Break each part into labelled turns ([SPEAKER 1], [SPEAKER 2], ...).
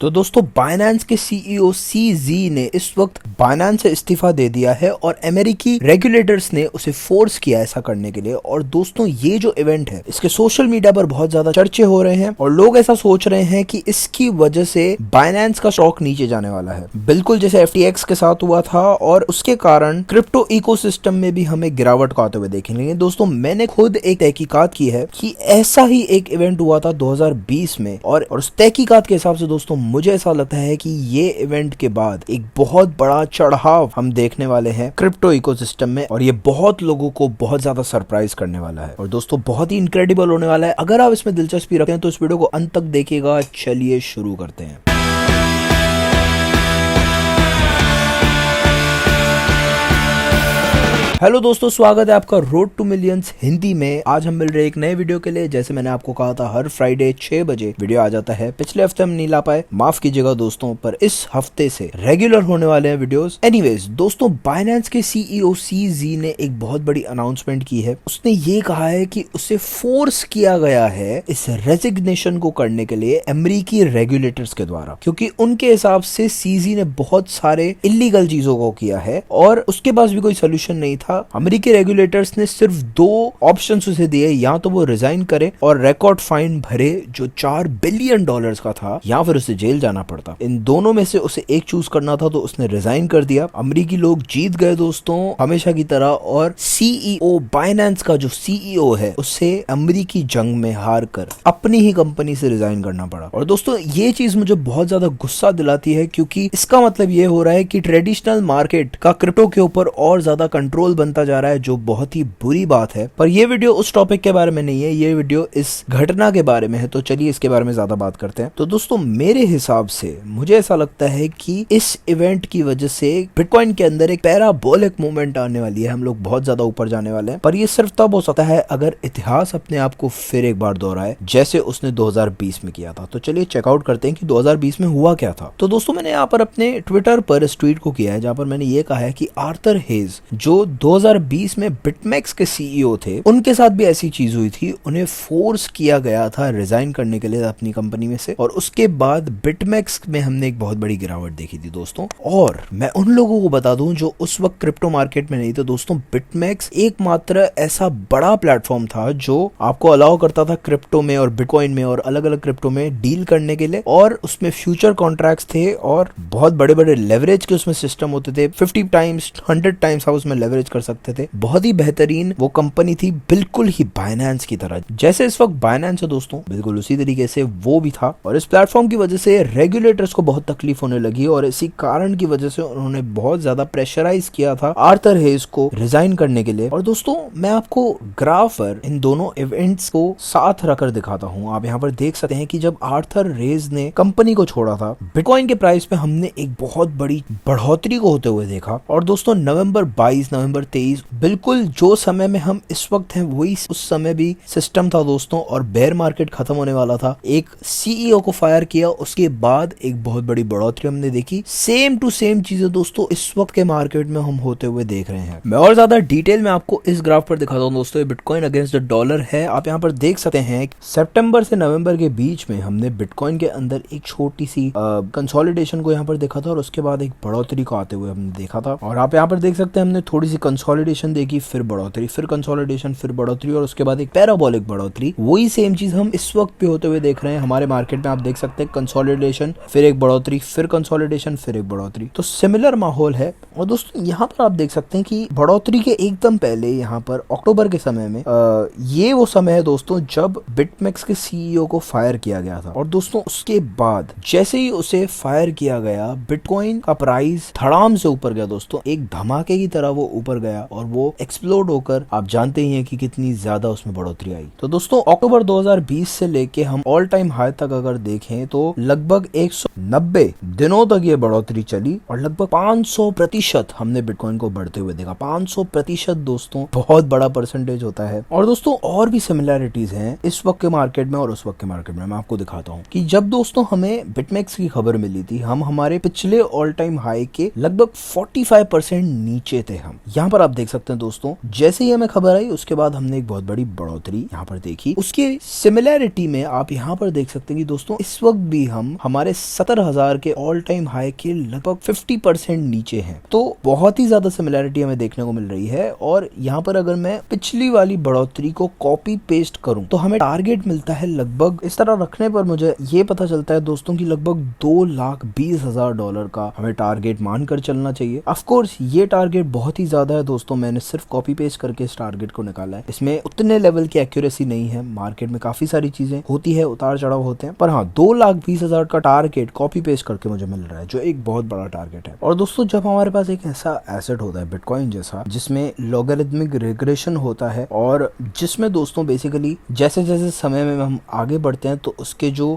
[SPEAKER 1] तो दोस्तों बाइनेंस के सीईओ सीजी ने इस वक्त बाइनेंस से इस्तीफा दे दिया है और अमेरिकी रेगुलेटर्स ने उसे फोर्स किया ऐसा करने के लिए। और दोस्तों ये जो इवेंट है इसके सोशल मीडिया पर बहुत ज्यादा चर्चे हो रहे हैं और लोग ऐसा सोच रहे हैं कि इसकी वजह से बाइनेंस का स्टॉक नीचे जाने वाला है, बिल्कुल जैसे FTX के साथ हुआ था। और उसके कारण क्रिप्टो इकोसिस्टम में भी हमें गिरावट को आते हुए देखेंगे। दोस्तों मैंने खुद एक तहकीकात की है कि ऐसा ही एक इवेंट हुआ था 2020 में और उस तहकीकात के हिसाब से दोस्तों मुझे ऐसा लगता है कि ये इवेंट के बाद एक बहुत बड़ा चढ़ाव हम देखने वाले हैं क्रिप्टो इकोसिस्टम में और ये बहुत लोगों को बहुत ज्यादा सरप्राइज करने वाला है और दोस्तों बहुत ही इनक्रेडिबल होने वाला है। अगर आप इसमें दिलचस्पी रखते हैं तो इस वीडियो को अंत तक देखिएगा। चलिए शुरू करते हैं। हेलो दोस्तों, स्वागत है आपका रोड टू मिलियंस हिंदी में। आज हम मिल रहे एक नए वीडियो के लिए। जैसे मैंने आपको कहा था हर फ्राइडे 6 बजे वीडियो आ जाता है। पिछले हफ्ते हम नहीं ला पाए, माफ कीजिएगा दोस्तों, पर इस हफ्ते से रेगुलर होने वाले हैं वीडियोस। एनीवेज दोस्तों, बाइनेंस के सीईओ सीजी ने एक बहुत बड़ी अनाउंसमेंट की है। उसने ये कहा है कि उसे फोर्स किया गया है इस रेजिग्नेशन को करने के लिए अमेरिकी रेगुलेटर्स के द्वारा, क्योंकि उनके हिसाब से सीजी ने बहुत सारे इलीगल चीजों को किया है और उसके पास भी कोई सोल्यूशन नहीं था। अमेरिकी रेगुलेटर्स ने सिर्फ 2 ऑप्शंस उसे दिए, या तो वो रिजाइन करे और रिकॉर्ड फाइन भरे जो $4 बिलियन का था, या फिर उसे जेल जाना पड़ता। इन दोनों में से उसे एक चूज करना था, तो उसने रिजाइन कर दिया। अमेरिकी लोग जीत गए दोस्तों हमेशा की तरह, और सीईओ बाइनेंस का जो सीईओ है उसे अमेरिकी जंग में हार कर अपनी ही कंपनी से रिजाइन करना पड़ा। और दोस्तों ये चीज मुझे बहुत ज्यादा गुस्सा दिलाती है, क्योंकि इसका मतलब ये हो रहा है कि ट्रेडिशनल मार्केट का क्रिप्टो के ऊपर और ज्यादा कंट्रोल बनता जा रहा है, जो बहुत ही बुरी बात है। पर ये वीडियो उस टॉपिक के बारे में नहीं है, ये वीडियो इस घटना के बारे में है। तो चलिए इसके बारे में ज्यादा बात करते हैं। तो दोस्तों मेरे हिसाब से मुझे ऐसा लगता है कि इस इवेंट की वजह से बिटकॉइन के अंदर एक पैराबोलिक मूवमेंट आने वाली है। हम लोग बहुत ज्यादा ऊपर जाने वाले हैं, पर ये सिर्फ तब हो सकता है अगर इतिहास अपने आप को फिर एक बार दोहराए, जैसे उसने 2020 में किया था। तो चलिए चेकआउट करते हैं कि 2020 में हुआ क्या था। तो दोस्तों मैंने यहाँ पर अपने ट्विटर पर इस ट्वीट को किया है, जहाँ पर मैंने ये कहा है कि आर्थर हेज जो 2020 में बिटमैक्स के सीईओ थे, उनके साथ भी ऐसी चीज हुई थी। उन्हें फोर्स किया गया था रिजाइन करने के लिए अपनी कंपनी में से, और उसके बाद बिटमैक्स में हमने एक बहुत बड़ी गिरावट देखी थी दोस्तों। और मैं उन लोगों को बता दूं जो उस वक्त क्रिप्टो मार्केट में नहीं थे दोस्तों, बिटमैक्स एकमात्र ऐसा बड़ा प्लेटफॉर्म था जो आपको अलाउ करता था क्रिप्टो में और बिटकॉइन में और अलग अलग क्रिप्टो में डील करने के लिए। और उसमें फ्यूचर कॉन्ट्रैक्ट्स थे और बहुत बड़े बड़े लेवरेज के उसमें सिस्टम होते थे। 50 टाइम्स 100 टाइम्स आप उसमें लेवरेज कर सकते थे। बहुत ही बेहतरीन वो कंपनी थी, बिल्कुल ही बाइनेंस की तरह। जैसे इस वक्त बाइनेंस है दोस्तों, बिल्कुल उसी तरीके से वो भी था। और इस प्लेटफॉर्म की वजह से रेगुलेटर्स को बहुत तकलीफ होने लगी और इसी कारण की वजह से उन्होंने बहुत ज्यादा प्रेशराइज किया था आर्थर हेज को रिजाइन करने के लिए। और दोस्तों मैं आपको ग्राफ पर इन दोनों इवेंट्स को साथ रखकर दिखाता हूँ। आप यहाँ पर देख सकते हैं कि जब आर्थर हेज ने कंपनी को छोड़ा था, बिटकॉइन के प्राइस में हमने एक बहुत बड़ी बढ़ोतरी को होते हुए देखा। और दोस्तों नवंबर 22, नवंबर 23, बिल्कुल जो समय में हम इस वक्त हैं वही उस समय भी सिस्टम था दोस्तों, और बेयर मार्केट खत्म होने वाला था। एक सीईओ को फायर किया, उसके बाद एक बहुत बड़ी बढ़ोतरी हमने देखी। सेम टू सेम चीजें दोस्तों इस वक्त के मार्केट में हम होते हुए देख रहे हैं। मैं और ज्यादा डिटेल में आपको इस ग्राफ पर दिखाता हूँ दोस्तों। बिटकॉइन अगेंस्ट द डॉलर है। आप यहाँ पर देख सकते हैं सितंबर से नवंबर के बीच में हमने बिटकॉइन के अंदर एक छोटी सी कंसोलिडेशन को यहाँ पर देखा था और उसके बाद एक बढ़ोतरी को आते हुए हमने देखा था। और आप यहाँ पर देख सकते हैं हमने थोड़ी सी कंसोलिडेशन देखी, फिर बढ़ोतरी, फिर कंसोलिडेशन, फिर बढ़ोतरी, और उसके बाद एक पैराबोलिक बढ़ोतरी। वही सेम चीज हम इस वक्त पे होते हुए देख रहे हैं हमारे मार्केट में। आप देख सकते हैं कंसोलिडेशन, फिर एक बढ़ोतरी, फिर कंसोलिडेशन, फिर एक बढ़ोतरी। तो सिमिलर माहौल है। और दोस्तों यहाँ पर आप देख सकते हैं कि बढ़ोतरी के एकदम पहले यहाँ पर अक्टूबर के समय में ये वो समय है दोस्तों जब बिटमैक्स के सीईओ को फायर किया गया था। और दोस्तों उसके बाद जैसे ही उसे फायर किया गया, बिटकॉइन का प्राइस धड़ाम से ऊपर गया दोस्तों, एक धमाके की तरह वो ऊपर गया और वो एक्सप्लोड होकर आप जानते ही हैं कि कितनी ज्यादा उसमें बढ़ोतरी आई। तो दोस्तों अक्टूबर 2020 से लेके हम ऑल टाइम हाई तक अगर देखें तो लगभग 190 दिनों तक ये बढ़ोतरी चली और लगभग 500% हमने बिटकॉइन को बढ़ते हुए देखा। 500% दोस्तों बहुत बड़ा परसेंटेज होता है। और दोस्तों और भी सिमिलैरिटीज हैं इस वक्त के मार्केट में और उस वक्त के मार्केट में। मैं आपको दिखाता हूँ कि जब दोस्तों हमें बिटमैक्स की खबर मिली थी, हम हमारे पिछले ऑल टाइम हाई के लगभग 45% नीचे थे। हम यहाँ पर पर आप देख सकते हैं दोस्तों, जैसे ही हमें खबर आई उसके बाद हमने एक बहुत बड़ी बढ़ोतरी यहाँ पर देखी। उसके सिमिलैरिटी में आप यहाँ पर देख सकते हैं कि दोस्तों इस वक्त भी हम हमारे 70,000 के ऑल टाइम हाई के लगभग 50% नीचे हैं। तो बहुत ही ज्यादा सिमिलैरिटी हमें देखने को मिल रही है। और यहाँ पर अगर मैं पिछली वाली बढ़ोतरी को कॉपी पेस्ट करूं तो हमें टारगेट मिलता है लगभग, इस तरह रखने पर मुझे ये पता चलता है दोस्तों की लगभग $2,20,000 का हमें टारगेट मानकर चलना चाहिए। ऑफ कोर्स ये टारगेट बहुत ही ज्यादा है दोस्तों, मैंने सिर्फ कॉपी पेस्ट करके इस टारगेट को निकाला है। इसमें उतने लेवल की एक्यूरेसी नहीं है, मार्केट में काफी सारी चीजें होती है, उतार चढ़ाव होते हैं, पर हाँ 2,20,000 का टारगेट कॉपी पेस्ट करके मुझे मिल रहा है, जो एक बहुत बड़ा टारगेट है। और दोस्तों जब हमारे पास एक ऐसा एसेट होता है बिटकॉइन जैसा, जिसमें लॉगरिथमिक रिग्रेशन होता है और जिसमें दोस्तों बेसिकली जैसे जैसे समय में हम आगे बढ़ते हैं तो उसके जो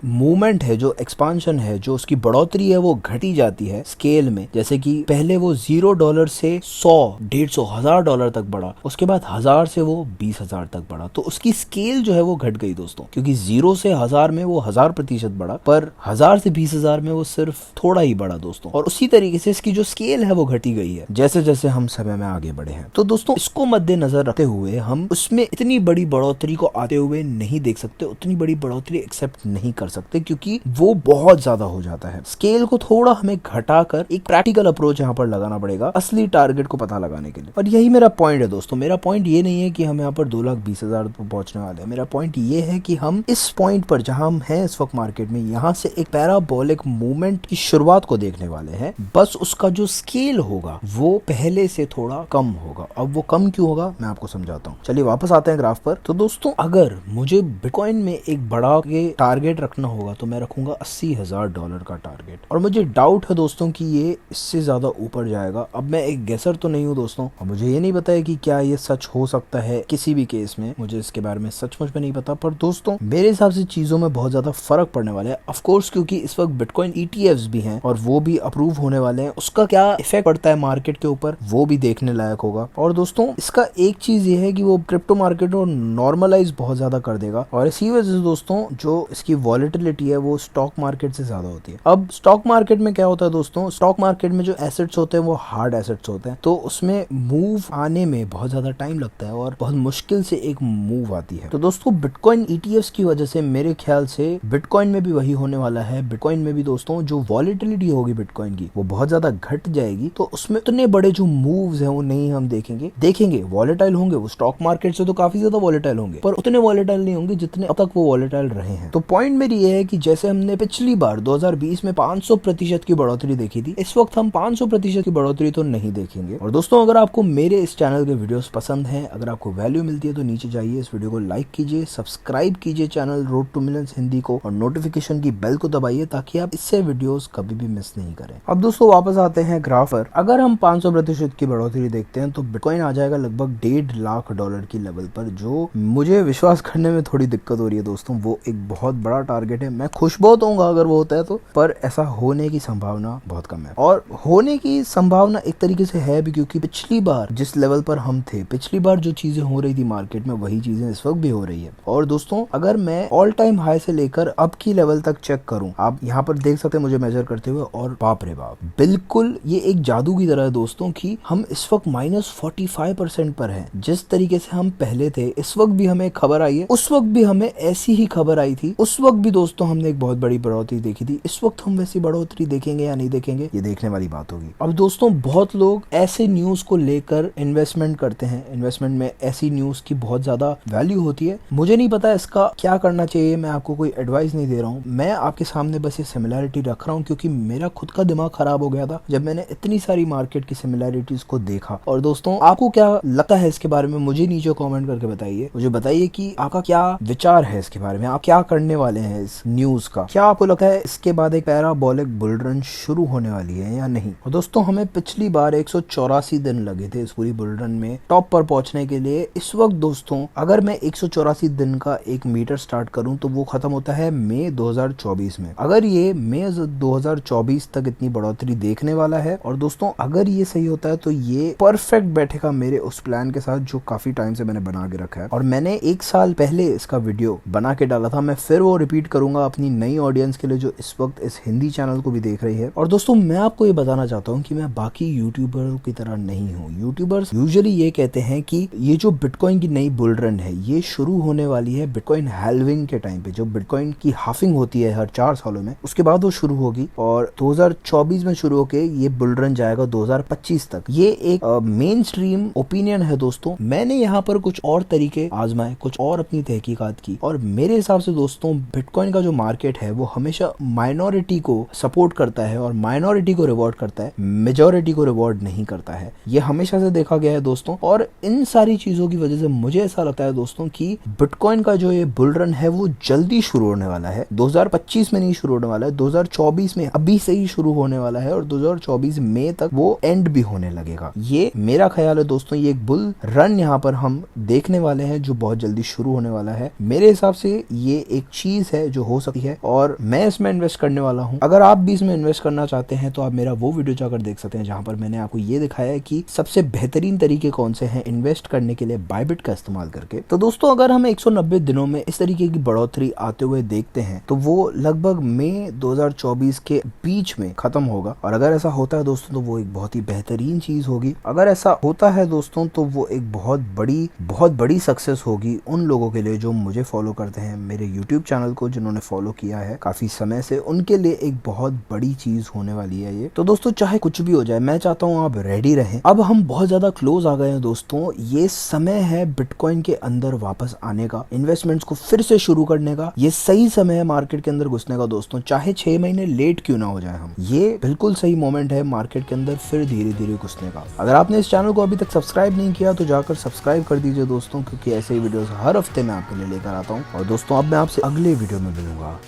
[SPEAKER 1] मूवमेंट है, जो एक्सपांशन है, जो उसकी बढ़ोतरी है वो घटी जाती है स्केल में। जैसे कि पहले वो $0 से 100, 150, $1,000 तक बढ़ा, उसके बाद 1,000 से वो 20,000 तक बढ़ा, तो उसकी स्केल जो है वो घट गई दोस्तों, क्योंकि 0 से 1,000 में वो 1000% बढ़ा, पर 1,000 से 20,000 में वो सिर्फ थोड़ा ही बढ़ा दोस्तों। और उसी तरीके से इसकी जो स्केल है वो घटी गई है जैसे जैसे हम समय में आगे बढ़े हैं। तो दोस्तों इसको मद्देनजर रखते हुए हम उसमें इतनी बड़ी बढ़ोतरी को आते हुए नहीं देख सकते, उतनी बड़ी बढ़ोतरी एक्सेप्ट नहीं कर सकते, क्योंकि वो बहुत ज्यादा हो जाता है। स्केल को थोड़ा हमें घटाकर एक प्रैक्टिकल अप्रोच यहाँ पर लगाना पड़ेगा असली टारगेट को पता लगाने के लिए। और यही मेरा पॉइंट है दोस्तों। मेरा पॉइंट ये नहीं है कि हम यहाँ पर 2,20,000 पर पहुंचने वाले हैं। मेरा पॉइंट ये है कि हम इस पॉइंट पर जहां हम हैं इस वक्त मार्केट में, यहाँ से एक पैराबोलिक मूवमेंट की शुरुआत को देखने वाले हैं। बस उसका जो स्केल होगा वो पहले से थोड़ा कम होगा। अब वो कम क्यों होगा मैं आपको समझाता हूँ। चलिए वापस आते हैं ग्राफ पर। तो दोस्तों अगर मुझे बिटकॉइन में एक बड़ा के टारगेट रखना होगा तो मैं रखूंगा $80,000 का टारगेट। और मुझे डाउट है दोस्तों कि ये इससे ज्यादा ऊपर जाएगा। अब मैं एक गेसर तो नहीं हूँ दोस्तों, और मुझे ये नहीं पता है कि क्या ये सच हो सकता है किसी भी केस में, मुझे इसके बारे में सचमुच में नहीं पता। पर दोस्तों मेरे हिसाब से चीजों में बहुत ज्यादा फर्क पड़ने वाला है। ऑफ कोर्स क्योंकि इस वक्त बिटकॉइन ETFs भी हैं और वो भी अप्रूव होने वाले हैं। उसका क्या इफेक्ट पड़ता है मार्केट के ऊपर वो भी देखने लायक होगा। और दोस्तों इसका एक चीज ये है कि वो क्रिप्टो मार्केट को नॉर्मलाइज बहुत ज्यादा कर देगा, और इसी वजह से दोस्तों जो इसकी वॉलेटिलिटी है वो स्टॉक मार्केट से ज्यादा होती है। अब स्टॉक मार्केट में क्या होता है दोस्तों, स्टॉक मार्केट में जो एसेट्स होते हैं वो हार्ड एसेट्स होते हैं, तो उसमें मूव आने में बहुत ज्यादा टाइम लगता है और बहुत मुश्किल से एक मूव आती है। तो दोस्तों बिटकॉइन ETFs की वजह से मेरे ख्याल से बिटकॉइन में भी वही होने वाला है। बिटकॉइन में भी दोस्तों जो वॉलेटिलिटी होगी बिटकॉइन की वो बहुत ज्यादा घट जाएगी, तो उसमें उतने बड़े जो मूव्स हैं वो नहीं हम देखेंगे वॉलेटाइल होंगे, वो स्टॉक मार्केट से तो काफी ज्यादा वॉलेटाइल होंगे, पर उतने वॉलेटाइल नहीं होंगे जितने अब तक वो वॉलेटाइल रहे हैं। तो पॉइंट मेरी ये है कि जैसे हमने पिछली बार 2020 में 500% की बढ़ोतरी देखी थी, इस वक्त हम 500% की बढ़ोतरी तो नहीं देखेंगे। और दोस्तों अगर आपको मेरे इस चैनल के वीडियोस पसंद हैं, अगर आपको वैल्यू मिलती है तो नीचे जाइए, इस वीडियो को लाइक कीजिए, सब्सक्राइब कीजिए channel road to millions Hindi को, और नोटिफिकेशन की बेल को दबाइए ताकि आप इससे वीडियोस कभी भी मिस नहीं करें। अब दोस्तों वापस आते हैं ग्राफ पर। अगर हम 500% की बढ़ोतरी देखते हैं तो बिटकॉइन आ जाएगा लगभग $1.5 लाख की लेवल पर, जो मुझे विश्वास करने में थोड़ी दिक्कत हो रही है दोस्तों। वो एक बहुत बड़ा टारगेट है, मैं खुश बहुत होऊंगा अगर वो होता है तो, पर ऐसा होने की संभावना बहुत कम है। और होने की संभावना एक तरीके से है भी, क्योंकि पिछली बार जिस लेवल पर हम थे, पिछली बार जो चीजें हो रही थी मार्केट में वही चीजें इस वक्त भी हो रही है। और दोस्तों अगर मैं ऑल टाइम हाई से लेकर अब की लेवल तक चेक करूं, आप यहाँ पर देख सकते हैं मुझे मेजर करते हुए, और बाप रे बाप बिल्कुल ये एक जादू की तरह है दोस्तों कि हम इस वक्त -45% पर हैं। जिस तरीके से हम पहले थे, इस वक्त भी हमें खबर आई है, उस वक्त भी हमें ऐसी ही खबर आई थी, उस वक्त भी दोस्तों हमने एक बहुत बड़ी बढ़ोतरी देखी थी। इस वक्त हम वैसी बढ़ोतरी देखेंगे या नहीं देखेंगे ये देखने वाली बात होगी। अब दोस्तों बहुत लोग ऐसे न्यूज को लेकर इन्वेस्टमेंट करते हैं, इन्वेस्टमेंट में ऐसी न्यूज की बहुत ज्यादा वैल्यू होती है। मुझे नहीं पता इसका क्या करना चाहिए, मैं आपको कोई एडवाइस नहीं दे रहा हूँ, मैं आपके सामने बस ये सिमिलैरिटी रख रहा हूँ, क्योंकि मेरा खुद का दिमाग खराब हो गया था जब मैंने इतनी सारी मार्केट की सिमिलैरिटीज को देखा। और दोस्तों आपको क्या लगता है इसके बारे में मुझे नीचे कमेंट करके बताइए। मुझे बताइए कि आपका क्या विचार है इसके बारे में, आप क्या करने वाले हैं इस न्यूज का। क्या आपको लगता है इसके बाद एक पैराबोलिक बुल रन शुरू होने वाली है या नहीं। और दोस्तों हमें पिछली बार 184 दिन लगे थे इस पूरी बुल रन में टॉप पर पहुंचने के लिए। इस वक्त दोस्तों अगर मैं 184 दिन का एक मीटर स्टार्ट करूं तो वो खत्म होता है मई 2024 में। अगर ये मई 2024 तक इतनी बढ़ोतरी देखने वाला है, और दोस्तों अगर ये सही होता है तो ये परफेक्ट बैठेगा मेरे उस प्लान के साथ जो काफी टाइम से मैंने बना के रखा है। और मैंने 1 साल पहले इसका वीडियो बना के डाला था, मैं फिर वो रिपीट करूंगा अपनी नई ऑडियंस के लिए जो इस वक्त इस हिंदी चैनल को भी देख रही है। और दोस्तों मैं आपको ये बताना चाहता हूँ कि मैं बाकी यूट्यूबर वालों की तरह नहीं हूँ। यूट्यूबर्स यूजुअली ये कहते हैं कि ये जो बिटकॉइन की नई बुल रन है ये शुरू होने वाली है बिटकॉइन हैल्विंग के टाइम पे, जो बिटकॉइन की हाफिंग होती है हर 4 सालों में, उसके बाद वो शुरू होगी और 2024 में शुरू होके ये बुल रन जाएगा 2025 तक। ये एक मेन स्ट्रीम ओपिनियन है दोस्तों। मैंने यहाँ पर कुछ और तरीके आजमाए, कुछ और अपनी तहकीकात की, और मेरे हिसाब से दोस्तों बिटकॉइन का जो मार्केट है वो हमेशा माइनॉरिटी को सपोर्ट करता है और माइनॉरिटी को रिवॉर्ड करता है, मेजॉरिटी को रिवॉर्ड नहीं करता है। ये हमेशा से देखा गया है दोस्तों। और इन सारी चीजों की वजह से मुझे ऐसा लगता है दोस्तों कि बिटकॉइन का जो ये बुल रन है वो जल्दी शुरू होने वाला है। 2025 में नहीं शुरू होने वाला है, 2024 में अभी से ही शुरू होने वाला है और 2024 मई तक वो एंड भी होने लगेगा। ये मेरा ख्याल है दोस्तों। ये एक बुल रन यहाँ पर हम देखने वाले हैं जो बहुत जल्दी शुरू होने वाला है। मेरे हिसाब से ये एक चीज है जो हो सकती है और मैं इसमें इन्वेस्ट करने वाला हूँ। अगर आप भी इसमें इन्वेस्ट करना चाहते हैं तो आप मेरा वो वीडियो जाकर देख सकते हैं जहाँ पर मैंने आपको ये दिखाया है कि सबसे बेहतरीन तरीके कौन से हैं इन्वेस्ट करने के लिए बायबिट का इस्तेमाल करके। तो दोस्तों अगर हम 190 दिनों में इस तरीके की बढ़ोतरी आते हुए देखते हैं तो वो लगभग मई 2024 के बीच में खत्म होगा। और अगर ऐसा होता है दोस्तों तो वो एक बहुत ही बेहतरीन चीज होगी। अगर ऐसा होता है दोस्तों तो वो एक बहुत बड़ी सक्सेस होगी उन लोगों के लिए जो मुझे फॉलो करते हैं, मेरे यूट्यूब चैनल को जिन्होंने फॉलो किया है काफी समय से, उनके लिए एक बहुत बड़ी चीज होने वाली है ये। तो दोस्तों चाहे कुछ भी हो जाए, मैं चाहता हूँ आप रेडी रहें। अब हम बहुत ज्यादा क्लोज आ गए हैं दोस्तों। ये समय है बिटकॉइन के अंदर वापस आने का, इन्वेस्टमेंट्स को फिर से शुरू करने का। ये सही समय है मार्केट के अंदर घुसने का दोस्तों, चाहे 6 महीने लेट क्यों ना हो जाए हम। ये बिल्कुल सही मोमेंट है मार्केट के अंदर फिर धीरे धीरे घुसने का। अगर आपने इस चैनल को अभी तक सब्सक्राइब नहीं किया तो जाकर सब्सक्राइब कर दीजिए दोस्तों, क्योंकि ऐसे ही वीडियोस हर हफ्ते मैं आपके लिए लेकर आता हूँ। और दोस्तों अब मैं आपसे अगले वीडियो में मिलूंगा।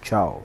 [SPEAKER 1] चाओ।